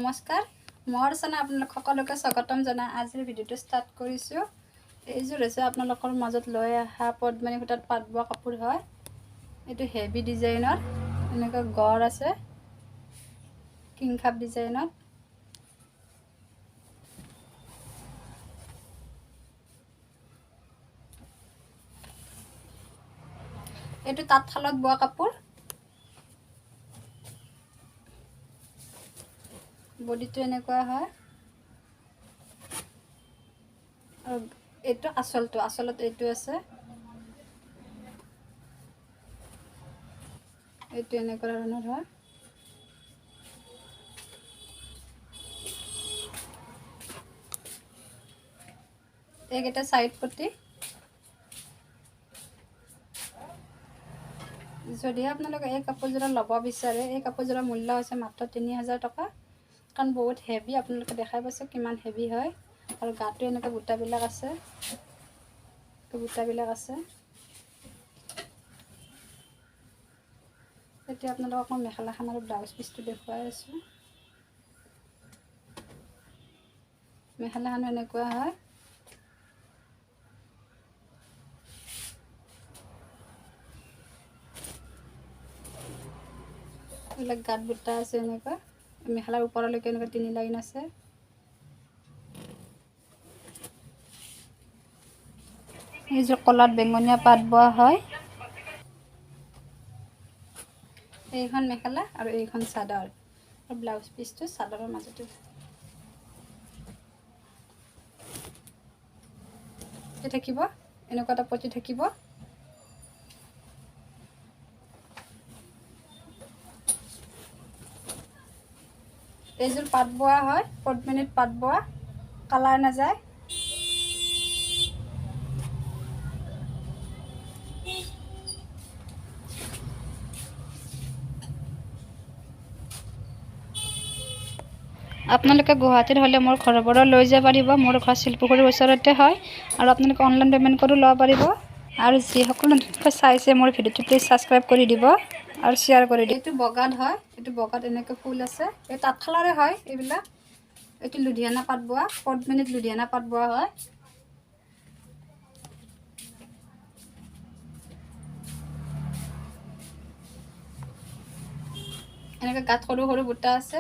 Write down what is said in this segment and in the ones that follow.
নমস্কাৰ মোৰ চেনেল আপোনালোক সকলোকে স্বাগতম জনাই আজিৰ ভিডিঅ'টো ষ্টাৰ্ট কৰিছোঁ। এইযোৰ হৈছে আপোনালোকৰ মাজত লৈ অহা পদ্মিনী সূতাত পাট বোৱা কাপোৰ হয়। এইটো হেভি ডিজাইনৰ এনেকুৱা গড় আছে কিংখাপ ডিজাইনত। এইটো তাঁতশালত বোৱা কাপোৰ। বডিটো এনেকুৱা হয় আৰু এইটো আঁচলত এইটো আছে। এইটো এনেকুৱা ধৰণৰ হয়। এইকেইটা সাইড পট্টি। যদি আপোনালোকে এই কাপোৰযোৰা ল'ব বিচাৰে এই কাপোৰযোৰৰ মূল্য হৈছে মাত্ৰ 3000 টকা। কাৰণ বহুত হেভি, আপোনালোকে দেখাই পাইছে কিমান হেভি হয়। আৰু গাটো এনেকুৱা বুটাবিলাক আছে, এতিয়া আপোনালোকক মই মেখেলাখন আৰু ব্লাউজ পিচটো দেখুৱাই আছোঁ। মেখেলাখন এনেকুৱা হয়। এইবিলাক গাত বুটা আছে এনেকুৱা। মেখেলাৰ ওপৰলৈকে এনেকুৱা 3 লাইন আছে। এইযোৰ কলাত বেঙুনীয়া পাট বোৱা হয়। এইখন মেখেলা আৰু এইখন চাদৰ আৰু ব্লাউজ পিচটো চাদৰৰ মাজতে থাকিব। এনেকুৱা এটা পটি থাকিব। এইযোৰ পাট বোৱা হয়, পদ্মিনীত পাট বোৱা, কালাৰ নাযায়। আপোনালোকে গুৱাহাটীত হ'লে মোৰ ঘৰৰ পৰা লৈ যাব পাৰিব। মোৰ ঘৰ শিলপুখুৰীৰ ওচৰতে হয় আৰু আপোনালোকে অনলাইন পে'মেণ্ট কৰি ল'ব পাৰিব। আৰু যিসকলে চাইছে মোৰ ভিডিঅ'টো প্লিজ ছাবস্ক্ৰাইব কৰি দিব আৰু শ্বেয়াৰ কৰি দিব। এইটো বগাত হয়, এইটো বগাত এনেকৈ ফুল আছে। এই তাঁতশালৰে হয় এইবিলাক। এইটো লুধিয়ানা পাট বোৱা, পদ্মিনীত লুধিয়ানা পাট বোৱা হয়। এনেকৈ গাত সৰু সৰু বুটা আছে।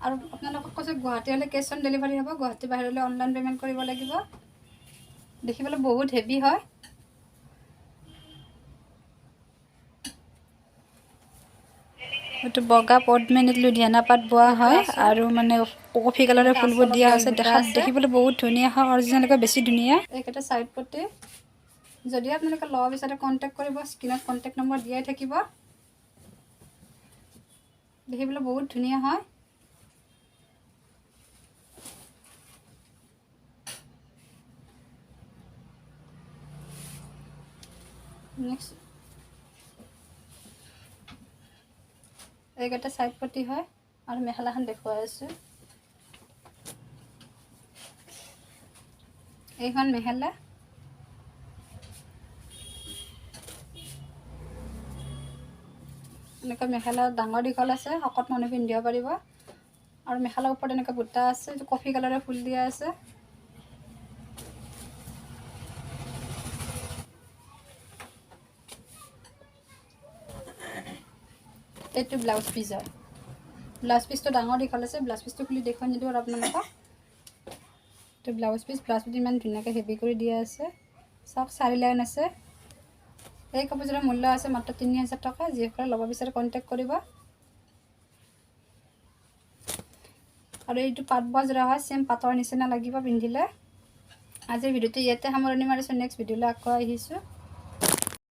আৰু আপোনালোকক কৈছে গুৱাহাটী হ'লে কেছ অন ডেলিভাৰী হ'ব, গুৱাহাটী বাহিৰলৈ অনলাইন পে'মেণ্ট কৰিব লাগিব। দেখিবলৈ বহুত হেভি হয়। এইটো বগা পদ্মিনীত লুধিয়ানা পাট বোৱা হয় আৰু মানে কফি কালাৰৰ ফুলবোৰ দিয়া আছে। দেখিবলৈ বহুত ধুনীয়া হয়, অৰিজিনেলকৈ বেছি ধুনীয়া। এইকেইটা সাইড পট্টি। যদি আপোনালোকে ল'ব বিচাৰে কণ্টেক্ট কৰিব, স্ক্ৰীনত কণ্টেক্ট নম্বৰ দিয়াই থাকিব। দেখিবলৈ বহুত ধুনীয়া হয়। নেক্সট এইকেইটা সাইড পট্টি হয় আৰু মেখেলাখন দেখুৱাই আছোঁ। এইখন মেখেলা। এনেকুৱা মেখেলা ডাঙৰ দীঘল আছে, শকত মানুহ পিন্ধিব পাৰিব। আৰু মেখেলাৰ ওপৰত এনেকুৱা বুটা আছে, এইটো কফি কালাৰৰ ফুল দিয়া আছে। এইটো ব্লাউজ পিচ হয়। ব্লাউজ পিচটো ডাঙৰ দীঘল আছে। ব্লাউজ পিচটো খুলি দেখুৱাই নিদিওঁ আৰু আপোনালোকক। এইটো ব্লাউজ পিচ ইমান ধুনীয়াকৈ হেভি কৰি দিয়া আছে। চাওক 4 লাইন আছে। এই কাপোৰযোৰৰ মূল্য আছে মাত্ৰ 3000 টকা। যিসকলে ল'ব বিচাৰে কণ্টেক্ট কৰিব। আৰু এইটো পাট বোৱা যোৰা হয়, চেম পাটৰ নিচিনা লাগিব পিন্ধিলে। আজিৰ ভিডিঅ'টো ইয়াতে সামৰণি মাৰিছোঁ। নেক্সট ভিডিঅ'লৈ আকৌ আহিছোঁ।